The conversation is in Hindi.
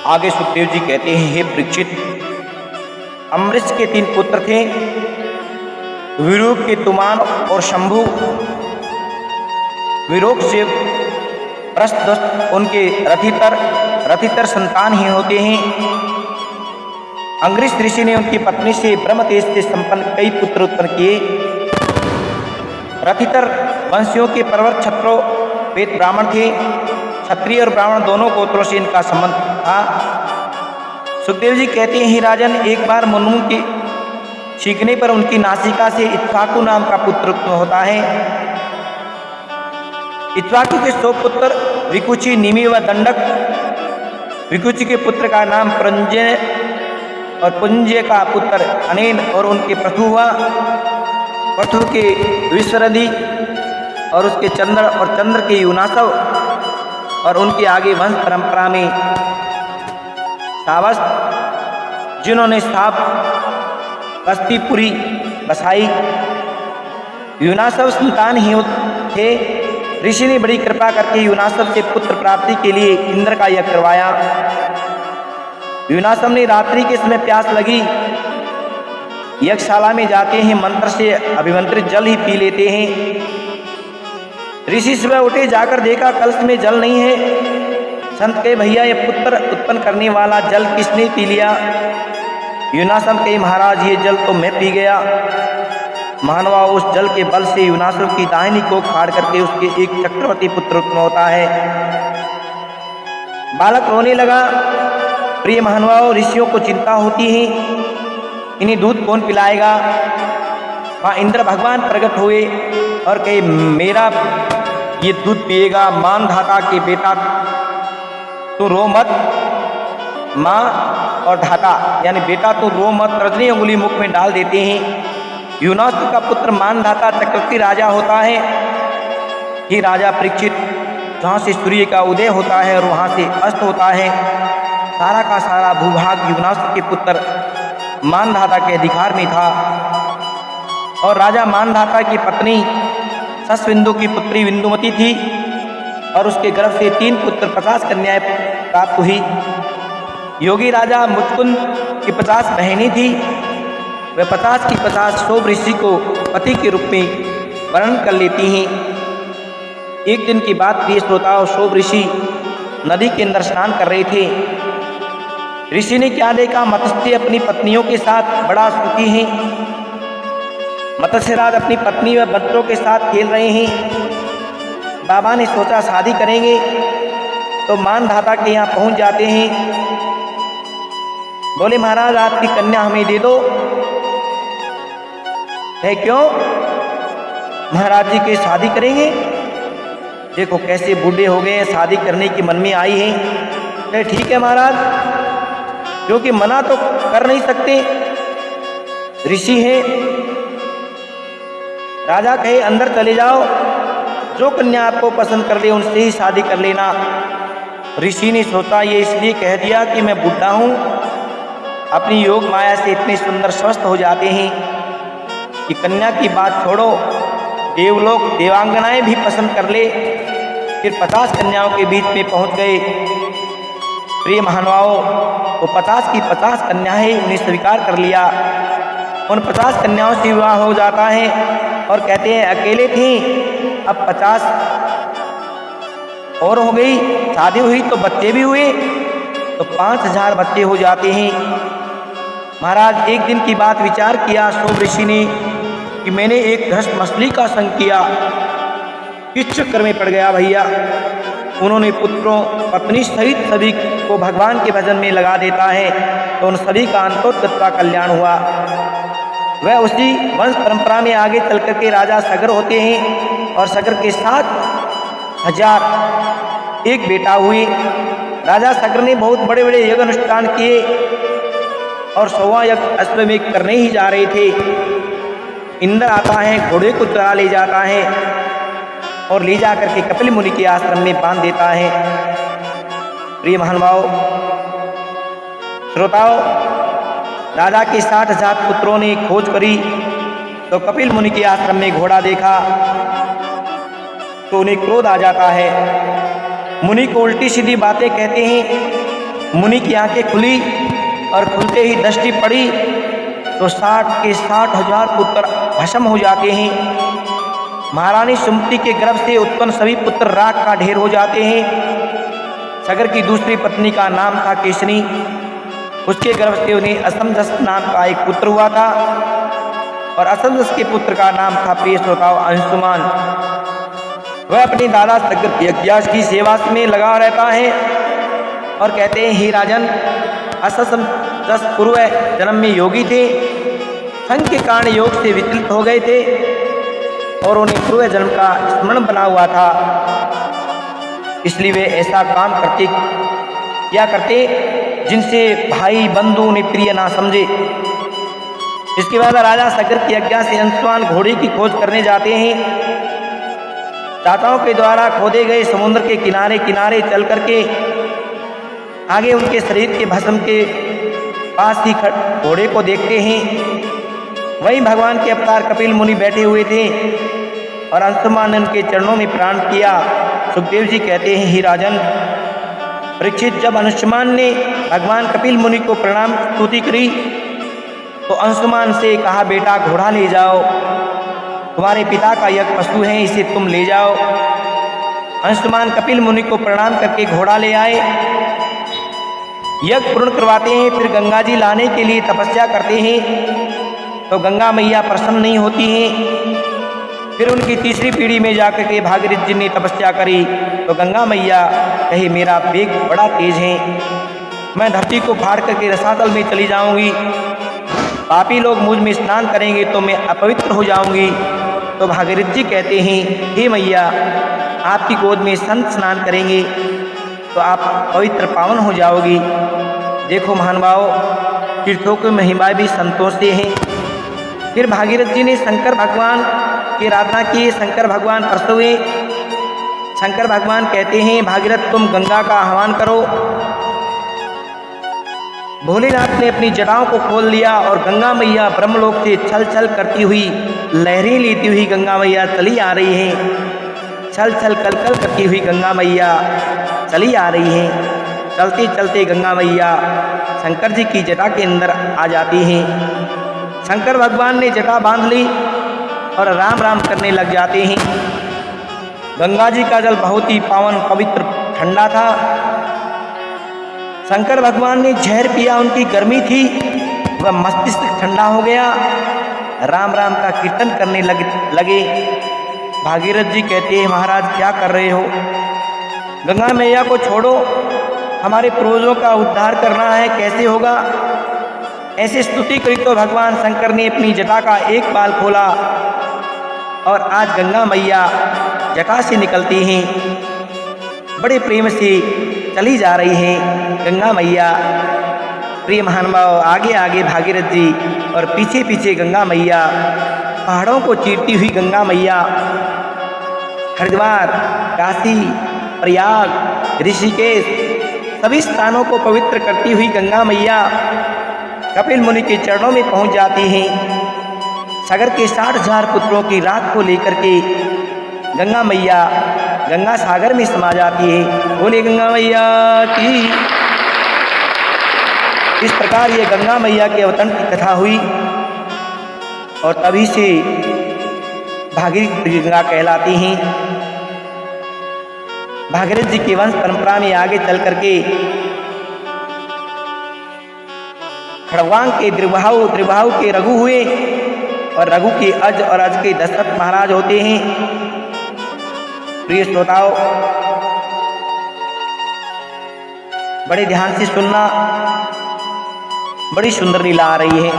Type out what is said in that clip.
आगे सुखदेव जी कहते हैं, हे परीक्षित, अम्बरीश के 3 पुत्र थे, विरूप के तुमान और शंभु। विरोग से प्रस्त उनके रथितर संतान ही होते हैं। अंगरीश ऋषि ने उनकी पत्नी से ब्रह्म तेज से संपन्न कई पुत्र उत्पन्न किए। रथितर वंशियों के पर्वत क्षत्रो वेद ब्राह्मण थे। क्षत्रिय और ब्राह्मण दोनों गोत्रों से इनका संबंध था। सुखदेव जी कहते हैं, राजन, एक बार मनु के छींकने पर उनकी नासिका से इत्वाकु नाम का पुत्र उत्पन्न होता है। इत्वाकु के 100 पुत्र विकुची, निमि व दंडक। विकुची के पुत्र का नाम पुंजय और पुंजय का पुत्र अनेन और उनके पृथु हुआ। पृथु के विश्वरधि और उसके चंद्र और चंद्र के युनासव और उनके आगे वंश परंपरा में सावस्त, जिन्होंने साप बस्तीपुरी बसाई। युनासव संतान ही थे। ऋषि ने बड़ी कृपा करके युनासव से पुत्र प्राप्ति के लिए इंद्र का यज्ञ करवाया। युनासव ने रात्रि के समय प्यास लगी, यज्ञशाला में जाते हैं, मंत्र से अभिमंत्रित जल ही पी लेते हैं। ऋषि सुबह उठे, जाकर देखा कलश में जल नहीं है। संत कहे, भैया, ये पुत्र उत्पन्न करने वाला जल किसने पी लिया? युनासव कहे, महाराज, ये जल तो मैं पी गया। मानवा उस जल के बल से युनासव की दाहिनी को फाड़ करके उसके एक चक्रवर्ती पुत्र उत्पन्न होता है। बालक रोने लगा। प्रिय महानुभाव, ऋषियों को चिंता होती है, इन्हें दूध कौन पिलाएगा? वहाँ इंद्र भगवान प्रकट हुए और कहे, मेरा ये दूध पिएगा। मानधाता के बेटा, तू रो मत। माँ और धाता यानी बेटा, तू रो मत। रजनी अंगुली मुख में डाल देते हैं। युनासव का पुत्र मानधाता चक्रवर्ती राजा होता है। ही राजा परीक्षित, जहाँ से सूर्य का उदय होता है और वहाँ से अस्त होता है, सारा का सारा भूभाग युनासव के पुत्र मानधाता के अधिकार में था। और राजा मानधाता की पत्नी शशबिंदु की पुत्री बिंदुमती थी और उसके गर्भ से 3 पुत्र 50 कन्याएं प्राप्त हुई। योगी राजा मुचकुंद की 50 बहनें थी। वह 50 की 50 शोभ ऋषि को पति के रूप में वर्णन कर लेती हैं। एक दिन की बात, प्रिय श्रोताओं, शोभ ऋषि नदी के अंदर स्नान कर रहे थे। ऋषि ने क्या देखा? मत्स्य अपनी पत्नियों के साथ बड़ा सुखी हैं। मत्स्यराज अपनी पत्नी व बच्चों के साथ खेल रहे हैं। बाबा ने सोचा शादी करेंगे, तो मानधाता के यहाँ पहुंच जाते हैं। बोले, महाराज, आपकी कन्या हमें दे दो। है क्यों? महाराज जी के शादी करेंगे। देखो कैसे बूढ़े हो गए हैं, शादी करने की मन में आई है। ठीक है महाराज, क्योंकि मना तो कर नहीं सकते, ऋषि हैं। राजा कहे, अंदर चले जाओ, जो कन्या आपको पसंद कर ले उनसे ही शादी कर लेना। ऋषि ने सोचा, ये इसलिए कह दिया कि मैं बुढ़ा हूँ, अपनी योग माया से इतने सुंदर स्वस्थ हो जाते हैं कि कन्या की बात छोड़ो, देवलोक देवांगनाएं भी पसंद कर ले। फिर 50 कन्याओं के बीच में पहुंच गए। प्रिय महानुभावों, वो 50 की 50 कन्याएं उन्हें स्वीकार कर लिया। उन 50 कन्याओं से विवाह हो जाता है और कहते हैं अकेले थे, अब 50 और हो गई, शादी हुई तो बच्चे भी हुए, तो 5000 बच्चे हो जाते हैं। महाराज, एक दिन की बात विचार किया शोभ ऋषि ने कि मैंने एक भ्रष्ट मछली का संग किया, किस चक्कर में पड़ गया भैया। उन्होंने पुत्रों पत्नी सहित सभी को भगवान के भजन में लगा देता है, तो उन सभी का अंतोत्तरा कल्याण हुआ। वह उसी वंश परंपरा में आगे चल करके राजा सगर होते हैं और सगर के 7000 एक बेटा हुई। राजा सगर ने बहुत बड़े बड़े यज्ञ अनुष्ठान किए और 100वां यज्ञ अश्वमेध करने ही जा रहे थे। इंद्र आता है, घोड़े को चरा ले जाता है और ले जा करके कपिल मुनि के आश्रम में बांध देता है। प्रिय महानुभाव श्रोताओं, राजा के 60,000 पुत्रों ने खोज करी तो कपिल मुनि के आश्रम में घोड़ा देखा तो उन्हें क्रोध आ जाता है। मुनि को उल्टी सीधी बातें कहते हैं मुनि की आंखें खुली और खुलते ही दृष्टि पड़ी तो 60 के 60,000 पुत्र भस्म हो जाते हैं। महारानी सुमति के गर्भ से उत्पन्न सभी पुत्र राख का ढेर हो जाते हैं। सगर की दूसरी पत्नी का नाम था केसनी, उसके गर्भ से उन्हें असमजस नाम का एक पुत्र हुआ था और असमजस के पुत्र का नाम था प्रिय श्रोताओ अंशुमान। वह अपने दादा सगर यज्ञास की सेवा में लगा रहता है और कहते हैं, हे राजन, असमजस पूर्व जन्म में योगी थे, संग के कारण योग से विचलित हो गए थे और उन्हें पूर्व जन्म का स्मरण बना हुआ था, इसलिए वे ऐसा काम किया करते जिनसे भाई बंधु उन्हें प्रिय ना समझे। इसके बाद राजा सगर की आज्ञा से अंशुमान घोड़े की खोज करने जाते हैं। चाचाओं के द्वारा खोदे गए समुद्र के किनारे किनारे चल करके आगे उनके शरीर के भस्म के पास ही घोड़े को देखते हैं। वहीं भगवान के अवतार कपिल मुनि बैठे हुए थे और अंशुमान ने उनके चरणों में प्रणाम किया। सुखदेव जी कहते हैं, हे राजन परीक्षित, जब अंशुमान ने भगवान कपिल मुनि को प्रणाम स्तुति करी तो अंशुमान से कहा, बेटा घोड़ा ले जाओ, तुम्हारे पिता का यज्ञ पशु है, इसे तुम ले जाओ। अंशुमान कपिल मुनि को प्रणाम करके घोड़ा ले आए, यज्ञ पूर्ण करवाते हैं। फिर गंगा जी लाने के लिए तपस्या करते हैं तो गंगा मैया प्रसन्न नहीं होती हैं। फिर उनकी तीसरी पीढ़ी में जाकर के भागीरथ जी ने तपस्या करी तो गंगा मैया कहे, मेरा वेग बड़ा तेज है, मैं धरती को फाड़ करके रसातल में चली जाऊंगी, पापी लोग मुझ में स्नान करेंगे तो मैं अपवित्र हो जाऊंगी। तो भागीरथ जी कहते हैं, हे मैया, आपकी गोद में संत स्नान करेंगे तो आप पवित्र पावन हो जाओगी। देखो महानुभाव, तीर्थों की महिमा भी संतों से है। फिर भागीरथ जी ने शंकर भगवान की आराधना की। शंकर भगवान प्रसन्न हुए। शंकर भगवान कहते हैं, भागीरथ तुम गंगा का आह्वान करो। भोलेनाथ ने अपनी जटाओं को खोल लिया और गंगा मैया ब्रह्मलोक से छल छल करती हुई लहरें लेती हुई गंगा मैया चली आ रही हैं। छल छल कल कल करती हुई गंगा मैया चली आ रही हैं। चलते चलते गंगा मैया शंकर जी की जटा के अंदर आ जाती हैं। शंकर भगवान ने जटा बांध ली और राम राम करने लग जाते हैं। गंगा जी का जल बहुत ही पावन पवित्र ठंडा था। शंकर भगवान ने जहर पिया, उनकी गर्मी थी, वह मस्तिष्क ठंडा हो गया। राम राम का कीर्तन करने लगे। भागीरथ जी कहते हैं, महाराज क्या कर रहे हो? गंगा मैया को छोड़ो, हमारे पूर्वजों का उद्धार करना है, कैसे होगा? ऐसी स्तुति करी तो भगवान शंकर ने अपनी जटा का एक बाल खोला और आज गंगा मैया जटा से निकलती हैं। बड़े प्रेम से चली जा रही हैं गंगा मैया। प्रिय महानुभाव, आगे आगे भागीरथ जी और पीछे पीछे गंगा मैया। पहाड़ों को चीरती हुई गंगा मैया हरिद्वार, काशी, प्रयाग, ऋषिकेश सभी स्थानों को पवित्र करती हुई गंगा मैया कपिल मुनि के चरणों में पहुंच जाती हैं। सागर के 60,000 पुत्रों की राख को लेकर के गंगा मैया गंगा सागर में समा जाती है। बोले गंगा मैया की। इस प्रकार ये गंगा मैया के अवतरण की कथा हुई और तभी से भागीरथ गंगा कहलाती हैं। भागीरथ जी के वंश परंपरा में आगे चल करके खड़गवांग के द्रिबाहु के रघु हुए और रघु के अज और अज के दशरथ महाराज होते हैं। प्रिय श्रोताओं, बड़े ध्यान से सुनना, बड़ी सुंदर लीला आ रही है।